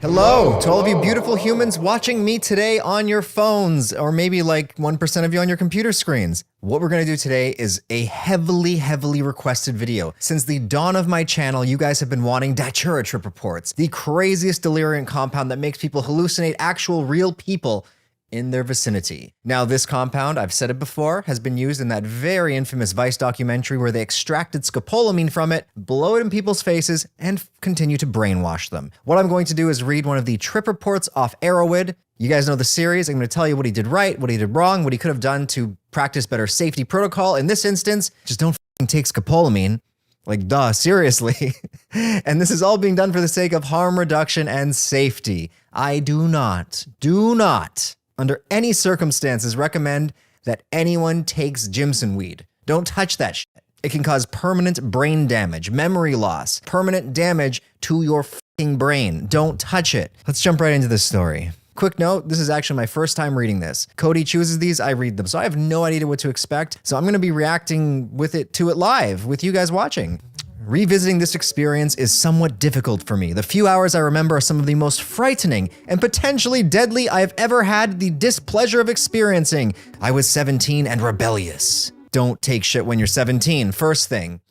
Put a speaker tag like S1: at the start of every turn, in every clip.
S1: Hello to all of you beautiful humans watching me today on your phones, or maybe like 1% of you on your computer screens. What we're going to do today is a heavily requested video. Since the dawn of my channel, you guys have been wanting DATURA trip reports, the craziest delirium compound that makes people hallucinate actual real people in their vicinity. Now, this compound, I've said it before, has been used in that very infamous Vice documentary where they extracted scopolamine from it, blow it in people's faces, and continue to brainwash them. What I'm going to do is read one of the trip reports off Arrowwood. You guys know the series. I'm going to tell you what he did right, what he did wrong, what he could have done to practice better safety protocol. In this instance, just don't take scopolamine. Like, duh, seriously. And this is all being done for the sake of harm reduction and safety. I do not, under any circumstances, recommend that anyone takes Jimson weed. Don't touch that shit. It can cause permanent brain damage, memory loss, permanent damage to your fucking brain. Don't touch it. Let's jump right into this story. Quick note, this is actually my first time reading this. Cody chooses these, I read them. So I have no idea what to expect. So I'm gonna be reacting to it live with you guys watching. Revisiting this experience is somewhat difficult for me. The few hours I remember are some of the most frightening and potentially deadly I have ever had the displeasure of experiencing. I was 17 and rebellious. Don't take shit when you're 17, first thing.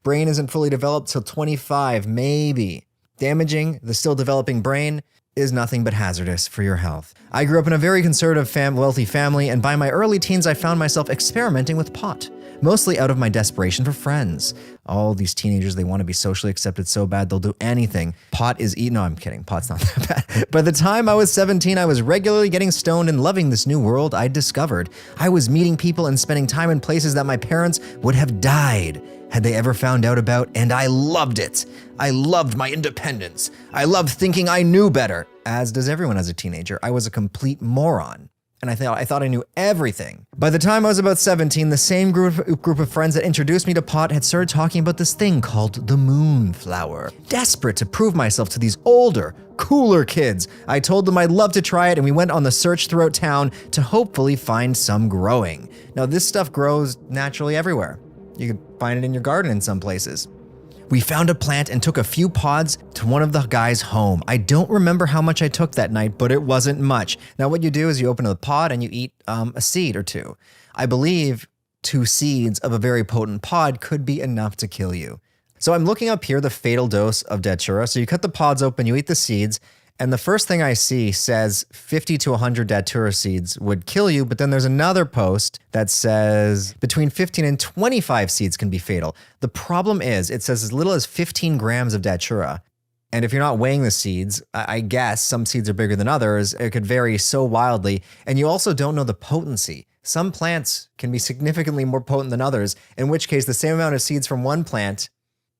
S1: Brain isn't fully developed till 25, maybe. Damaging the still developing brain is nothing but hazardous for your health. I grew up in a very conservative, wealthy family, and by my early teens I found myself experimenting with pot. Mostly out of my desperation for friends. All these teenagers, they want to be socially accepted so bad they'll do anything. Pot is no, I'm kidding. Pot's not that bad. By the time I was 17, I was regularly getting stoned and loving this new world I'd discovered. I was meeting people and spending time in places that my parents would have died had they ever found out about, and I loved it. I loved my independence. I loved thinking I knew better. As does everyone as a teenager. I was a complete moron. And I thought I knew everything. By the time I was about 17, the same group of friends that introduced me to pot had started talking about this thing called the moonflower. Desperate to prove myself to these older, cooler kids, I told them I'd love to try it, and we went on the search throughout town to hopefully find some growing. Now, this stuff grows naturally everywhere. You can find it in your garden in some places. We found a plant and took a few pods to one of the guys' home. I don't remember how much I took that night, but it wasn't much. Now what you do is you open the pod and you eat a seed or two. I believe 2 seeds of a very potent pod could be enough to kill you. So I'm looking up here the fatal dose of DATURA. So you cut the pods open, you eat the seeds, and the first thing I see says 50 to 100 DATURA seeds would kill you, but then there's another post that says between 15 and 25 seeds can be fatal. The problem is it says as little as 15 grams of DATURA. And if you're not weighing the seeds, I guess some seeds are bigger than others. It could vary so wildly. And you also don't know the potency. Some plants can be significantly more potent than others, in which case the same amount of seeds from one plant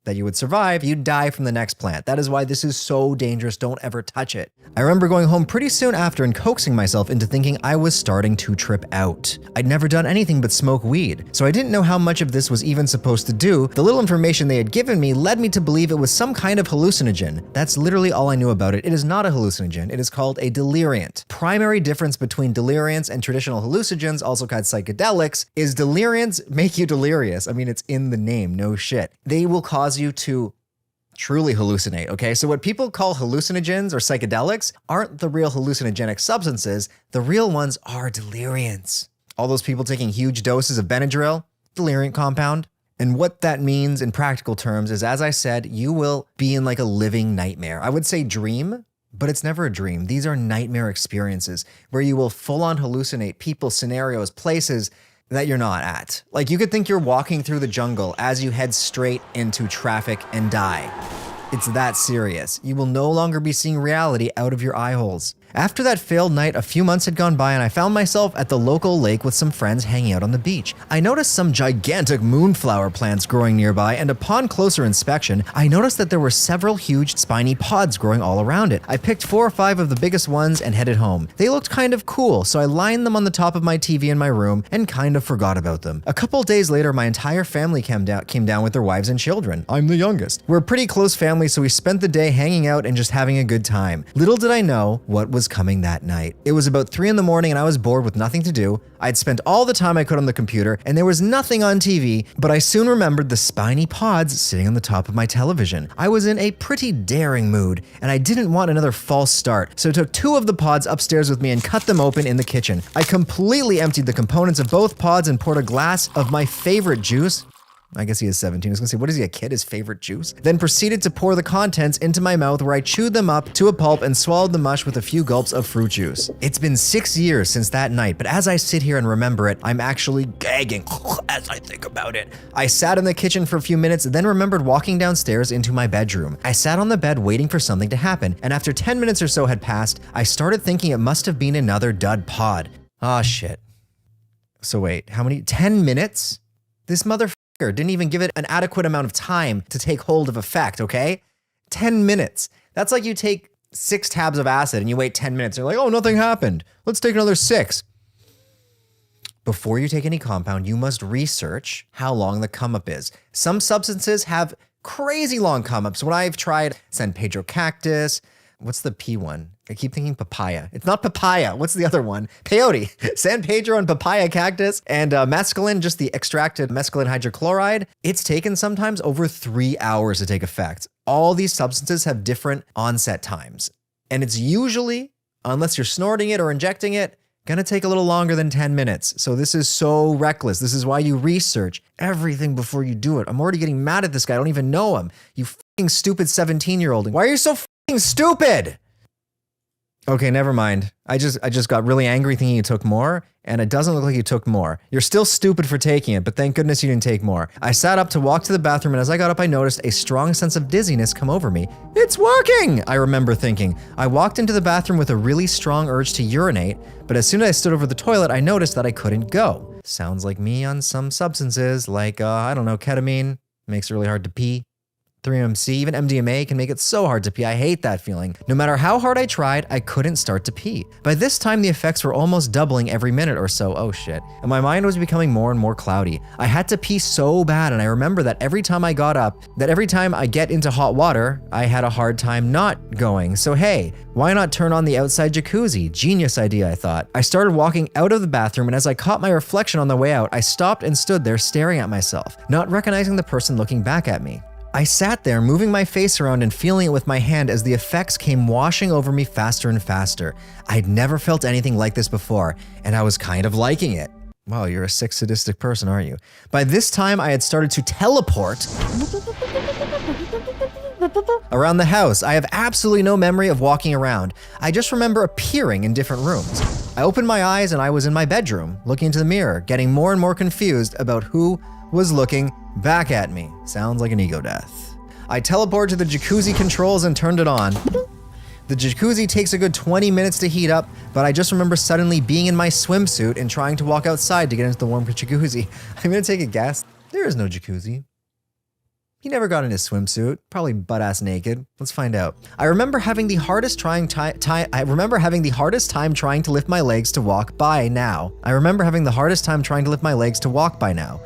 S1: that you would survive, you'd die from the next plant. That is why this is so dangerous. Don't ever touch it. I remember going home pretty soon after and coaxing myself into thinking I was starting to trip out. I'd never done anything but smoke weed, so I didn't know how much of this was even supposed to do. The little information they had given me led me to believe it was some kind of hallucinogen. That's literally all I knew about it. It is not a hallucinogen. It is called a deliriant. Primary difference between deliriants and traditional hallucinogens, also called psychedelics, is deliriants make you delirious. I mean, it's in the name, no shit. They will cause you to truly hallucinate, okay? So what people call hallucinogens or psychedelics aren't the real hallucinogenic substances. The real ones are deliriants. All those people taking huge doses of Benadryl, deliriant compound. And what that means in practical terms is, as I said, you will be in like a living nightmare. I would say dream, but it's never a dream. These are nightmare experiences where you will full on hallucinate people, scenarios, places that you're not at. Like you could think you're walking through the jungle as you head straight into traffic and die. It's that serious. You will no longer be seeing reality out of your eye holes. After that failed night, a few months had gone by and I found myself at the local lake with some friends hanging out on the beach. I noticed some gigantic moonflower plants growing nearby, and upon closer inspection, I noticed that there were several huge spiny pods growing all around it. I picked 4 or 5 of the biggest ones and headed home. They looked kind of cool, so I lined them on the top of my TV in my room and kind of forgot about them. A couple days later, my entire family came down with their wives and children. I'm the youngest. We're a pretty close family family, so we spent the day hanging out and just having a good time. Little did I know what was coming that night. It was about 3 in the morning and I was bored with nothing to do. I'd spent all the time I could on the computer and there was nothing on TV, but I soon remembered the spiny pods sitting on the top of my television. I was in a pretty daring mood and I didn't want another false start, so I took 2 of the pods upstairs with me and cut them open in the kitchen. I completely emptied the components of both pods and poured a glass of my favorite juice. I guess he is 17. I was gonna say, what is he, a kid? His favorite juice? Then proceeded to pour the contents into my mouth where I chewed them up to a pulp and swallowed the mush with a few gulps of fruit juice. It's been 6 years since that night, but as I sit here and remember it, I'm actually gagging as I think about it. I sat in the kitchen for a few minutes, then remembered walking downstairs into my bedroom. I sat on the bed waiting for something to happen, and after 10 minutes or so had passed, I started thinking it must have been another dud pod. Ah, shit. So wait, how many? 10 minutes? This motherfucker didn't even give it an adequate amount of time to take hold of effect, okay? 10 minutes. That's like you take 6 tabs of acid and you wait 10 minutes. You're like, oh, nothing happened. Let's take another 6. Before you take any compound, you must research how long the come-up is. Some substances have crazy long come-ups. When I've tried San Pedro cactus, what's the P one? I keep thinking papaya. It's not papaya. What's the other one? Peyote. San Pedro and papaya cactus. And mescaline, just the extracted mescaline hydrochloride. It's taken sometimes over 3 hours to take effect. All these substances have different onset times. And it's usually, unless you're snorting it or injecting it, gonna take a little longer than 10 minutes. So this is so reckless. This is why you research everything before you do it. I'm already getting mad at this guy. I don't even know him. You fucking stupid 17-year-old. Why are you so fucking stupid? Okay, never mind. I just got really angry thinking you took more, and it doesn't look like you took more. You're still stupid for taking it, but thank goodness you didn't take more. I sat up to walk to the bathroom, and as I got up, I noticed a strong sense of dizziness come over me. It's working, I remember thinking. I walked into the bathroom with a really strong urge to urinate, but as soon as I stood over the toilet, I noticed that I couldn't go. Sounds like me on some substances, like, I don't know, ketamine. Makes it really hard to pee. 3MC, even MDMA can make it so hard to pee. I hate that feeling. No matter how hard I tried, I couldn't start to pee. By this time, the effects were almost doubling every minute or so. Oh shit. And my mind was becoming more and more cloudy. I had to pee so bad, and I remember that every time I got up, that every time I get into hot water, I had a hard time not going. So hey, why not turn on the outside jacuzzi? Genius idea, I thought. I started walking out of the bathroom, and as I caught my reflection on the way out, I stopped and stood there staring at myself, not recognizing the person looking back at me. I sat there, moving my face around and feeling it with my hand as the effects came washing over me faster and faster. I'd never felt anything like this before, and I was kind of liking it. Wow, you're a sick, sadistic person, aren't you? By this time, I had started to teleport around the house. I have absolutely no memory of walking around. I just remember appearing in different rooms. I opened my eyes and I was in my bedroom, looking into the mirror, getting more and more confused about who was looking back at me. Sounds like an ego death. I teleported to the jacuzzi controls and turned it on. The jacuzzi takes a good 20 minutes to heat up, but I just remember suddenly being in my swimsuit and trying to walk outside to get into the warm jacuzzi. I'm gonna take a guess. There is no jacuzzi. He never got in his swimsuit, probably butt-ass naked. Let's find out. I remember having the hardest time trying to lift my legs to walk by now.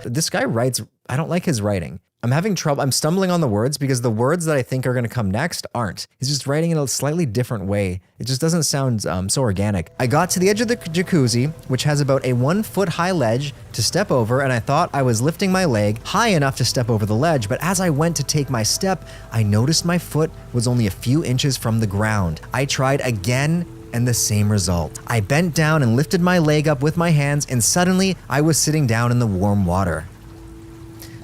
S1: This guy writes, I don't like his writing. I'm having trouble, I'm stumbling on the words because the words that I think are gonna come next aren't. He's just writing in a slightly different way. It just doesn't sound so organic. I got to the edge of the jacuzzi, which has about a 1 foot high ledge to step over, and I thought I was lifting my leg high enough to step over the ledge, but as I went to take my step, I noticed my foot was only a few inches from the ground. I tried again, and the same result. I bent down and lifted my leg up with my hands, and suddenly I was sitting down in the warm water.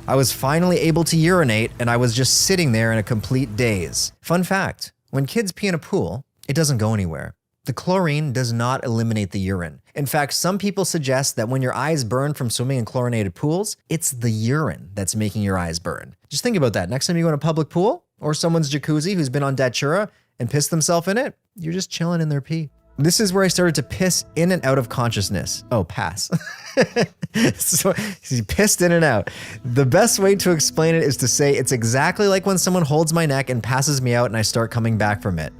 S1: I was finally able to urinate, and I was just sitting there in a complete daze. Fun fact, when kids pee in a pool, it doesn't go anywhere. The chlorine does not eliminate the urine. In fact, some people suggest that when your eyes burn from swimming in chlorinated pools, it's the urine that's making your eyes burn. Just think about that. Next time you go in a public pool, or someone's jacuzzi who's been on DATURA and pissed themselves in it, you're just chilling in their pee. This is where I started to piss in and out of consciousness. Oh, pass. So he pissed in and out. The best way to explain it is to say it's exactly like when someone holds my neck and passes me out and I start coming back from it.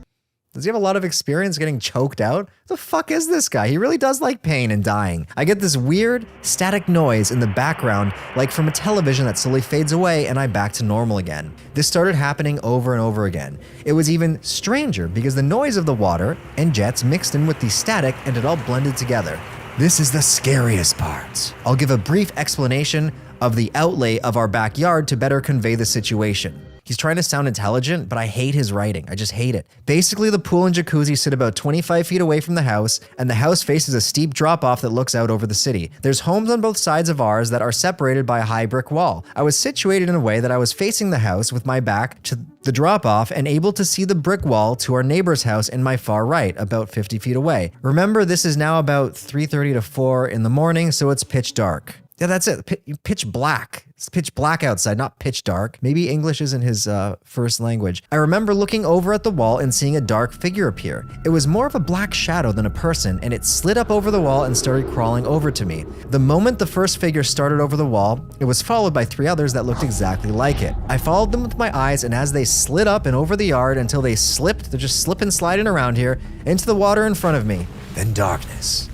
S1: Does he have a lot of experience getting choked out? The fuck is this guy? He really does like pain and dying. I get this weird static noise in the background, like from a television that slowly fades away, and I'm back to normal again. This started happening over and over again. It was even stranger because the noise of the water and jets mixed in with the static and it all blended together. This is the scariest part. I'll give a brief explanation of the outlay of our backyard to better convey the situation. He's trying to sound intelligent, but I hate his writing. I just hate it. Basically, the pool and jacuzzi sit about 25 feet away from the house, and the house faces a steep drop-off that looks out over the city. There's homes on both sides of ours that are separated by a high brick wall. I was situated in a way that I was facing the house with my back to the drop-off and able to see the brick wall to our neighbor's house in my far right, about 50 feet away. Remember, this is now about 3:30 to 4 in the morning, so it's pitch dark. Yeah, that's it. Pitch black. It's pitch black outside, not pitch dark. Maybe English isn't his first language. I remember looking over at the wall and seeing a dark figure appear. It was more of a black shadow than a person, and it slid up over the wall and started crawling over to me. The moment the first figure started over the wall, it was followed by 3 others that looked exactly like it. I followed them with my eyes, and as they slid up and over the yard until they slipped, they're just slipping sliding around here, into the water in front of me. Then darkness.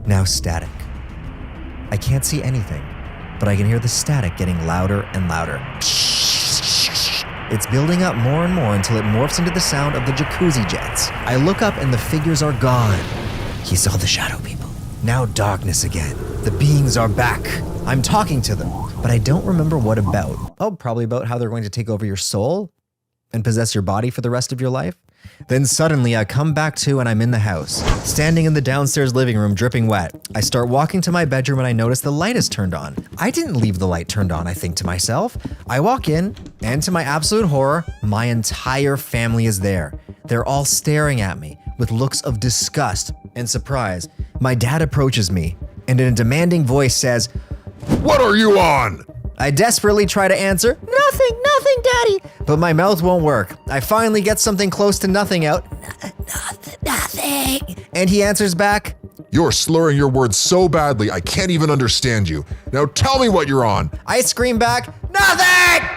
S1: Now static. I can't see anything, but I can hear the static getting louder and louder. It's building up more and more until it morphs into the sound of the jacuzzi jets. I look up and the figures are gone. He saw the shadow people. Now darkness again. The beings are back. I'm talking to them, but I don't remember what about. Oh, probably about how they're going to take over your soul and possess your body for the rest of your life. Then suddenly I come back to and I'm in the house, standing in the downstairs living room dripping wet. I start walking to my bedroom and I notice the light is turned on. I didn't leave the light turned on, I think to myself. I walk in and to my absolute horror, my entire family is there. They're all staring at me with looks of disgust and surprise. My dad approaches me and in a demanding voice says,
S2: "What are you on?"
S1: I desperately try to answer, nothing, Daddy. But my mouth won't work. I finally get something close to nothing out. Nothing. And he answers back,
S2: "You're slurring your words so badly, I can't even understand you. Now tell me what you're on."
S1: I scream back, nothing!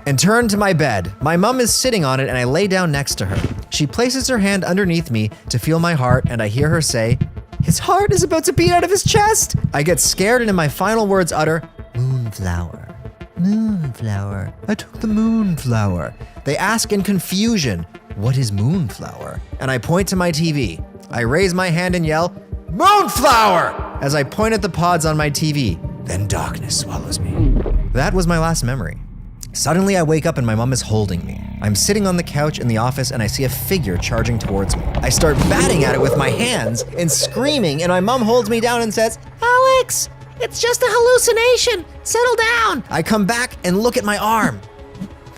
S1: And turn to my bed. My mom is sitting on it and I lay down next to her. She places her hand underneath me to feel my heart and I hear her say, "His heart is about to beat out of his chest." I get scared and in my final words utter, "Moonflower. Moonflower. I took the moonflower." They ask in confusion, "What is moonflower?" And I point to my TV. I raise my hand and yell, "Moonflower!" as I point at the pods on my TV. Then darkness swallows me. That was my last memory. Suddenly I wake up and my mom is holding me. I'm sitting on the couch in the office and I see a figure charging towards me. I start batting at it with my hands and screaming and my mom holds me down and says, "Alex, it's just a hallucination. Settle down." I come back and look at my arm.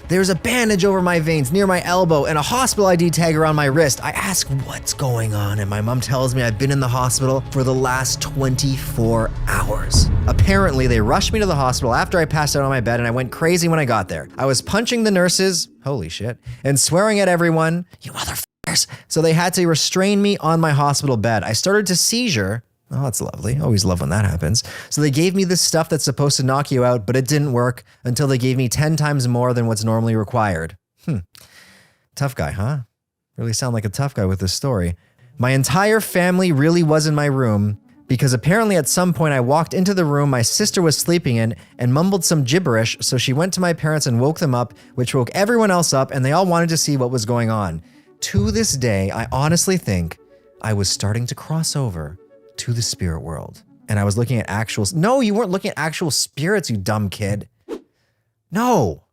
S1: There's a bandage over my veins near my elbow and a hospital ID tag around my wrist. I ask what's going on and my mom tells me I've been in the hospital for the last 24 hours. Apparently they rushed me to the hospital after I passed out on my bed and I went crazy when I got there. I was punching the nurses, holy shit, and swearing at everyone, "You motherfuckers." So they had to restrain me on my hospital bed. I started to seizure. Oh, that's lovely. Always love when that happens. So they gave me this stuff that's supposed to knock you out, but it didn't work until they gave me 10 times more than what's normally required. Tough guy, huh? Really sound like a tough guy with this story. My entire family really was in my room because apparently at some point I walked into the room my sister was sleeping in and mumbled some gibberish, so she went to my parents and woke them up, which woke everyone else up, and they all wanted to see what was going on. To this day, I honestly think I was starting to cross over to the spirit world. And I was looking at actual... No, you weren't looking at actual spirits, you dumb kid. No,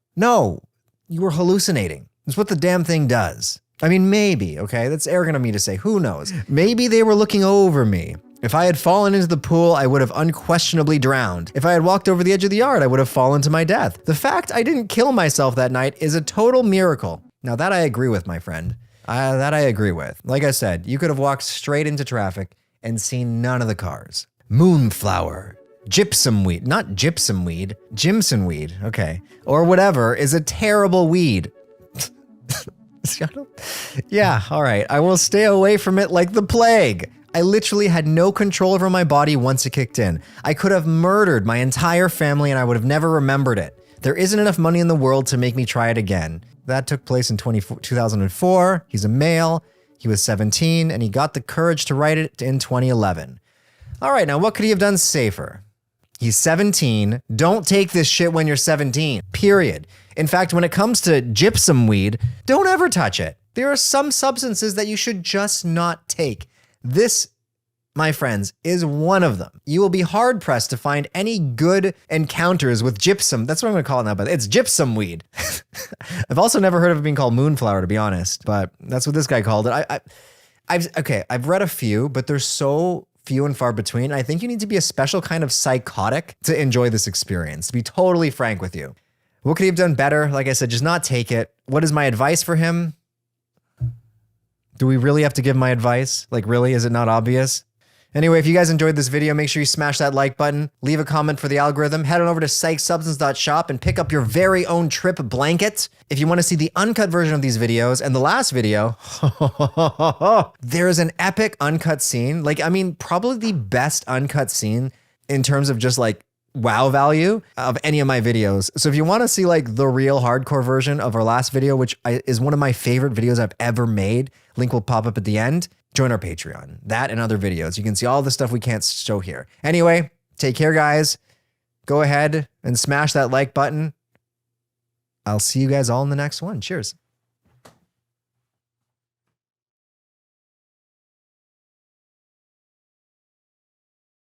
S1: you were hallucinating. It's what the damn thing does. I mean, maybe, okay? That's arrogant of me to say. Who knows? Maybe they were looking over me. If I had fallen into the pool, I would have unquestionably drowned. If I had walked over the edge of the yard, I would have fallen to my death. The fact I didn't kill myself that night is a total miracle. Now that I agree with, my friend. That I agree with. Like I said, you could have walked straight into traffic and seen none of the cars. Moonflower, gypsum weed, not gypsum weed, Jimson weed, okay, or whatever, is a terrible weed. Yeah, all right, I will stay away from it like the plague. I literally had no control over my body once it kicked in. I could have murdered my entire family and I would have never remembered it. There isn't enough money in the world to make me try it again. That took place in 2004. He's a male. He was 17 and he got the courage to write it in 2011. All right, now what could he have done safer? He's 17. Don't take this shit when you're 17, period. In fact, when it comes to gypsum weed, don't ever touch it. There are some substances that you should just not take. This, my friends, is one of them. You will be hard pressed to find any good encounters with gypsum. That's what I'm gonna call it now, but it's gypsum weed. I've also never heard of it being called moonflower, to be honest, but that's what this guy called it. I've read a few, but they're so few and far between. I think you need to be a special kind of psychotic to enjoy this experience, to be totally frank with you. What could he have done better? Like I said, just not take it. What is my advice for him? Do we really have to give my advice? Like, really? Is it not obvious? Anyway, if you guys enjoyed this video, make sure you smash that like button, leave a comment for the algorithm, head on over to psychsubstance.shop and pick up your very own trip blanket. If you want to see the uncut version of these videos and the last video, there is an epic uncut scene. Like, I mean, probably the best uncut scene in terms of just like wow value of any of my videos. So if you want to see like the real hardcore version of our last video, which is one of my favorite videos I've ever made, link will pop up at the end. Join our Patreon. That and other videos. You can see all the stuff we can't show here. Anyway, take care, guys. Go ahead and smash that like button. I'll see you guys all in the next one. Cheers.